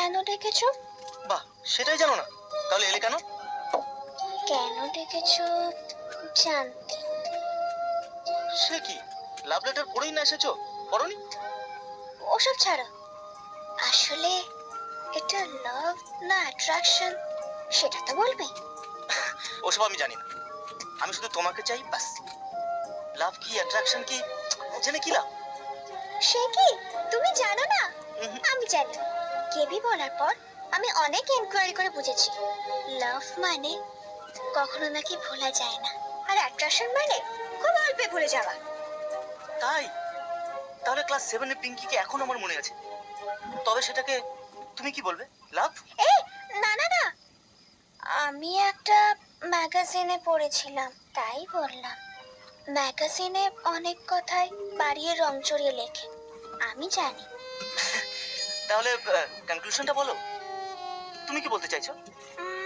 কেন ডেকেছো? বাহ, সেটাই জানো না? তাহলে এলে কেন? কেন ডেকেছো জানতে। সে কি, লাভ লেটার পড়েই না এসেছো? পড়োনি? ওসব ছাড়ো, আসলে এটা লাভ না অ্যাট্রাকশন সেটা তো বলবে। ওসব আমি জানি না, আমি শুধু তোমাকে চাই বাস। লাভ কি অ্যাট্রাকশন কি জেনে কি লাভ? সে কি, তুমি জানো না? উহুম। আমি জানি। কেবি বলার পর আমি অনেক এনকোয়ারি করে বুঝেছি, লাভ মানে কখনো নাকি ভোলা যায় না, আর অ্যাট্রাকশন মানে খুব অল্পে ভুলে যাওয়া। তাই? তাহলে ক্লাস 7 এ পিঙ্কিকে এখন আমার মনে আছে। তবে সেটাকে তুমি কি বলবে? লাভ? এই, না না না, আমি একটা ম্যাগাজিনে পড়েছিলাম তাই বললাম। ম্যাগাজিনে অনেক কথাই বাড়িয়ে রং চড়িয়ে লেখে, আমি জানি। তাহলে কনক্লুশনটা বলো, তুমি কি বলতে চাইছো?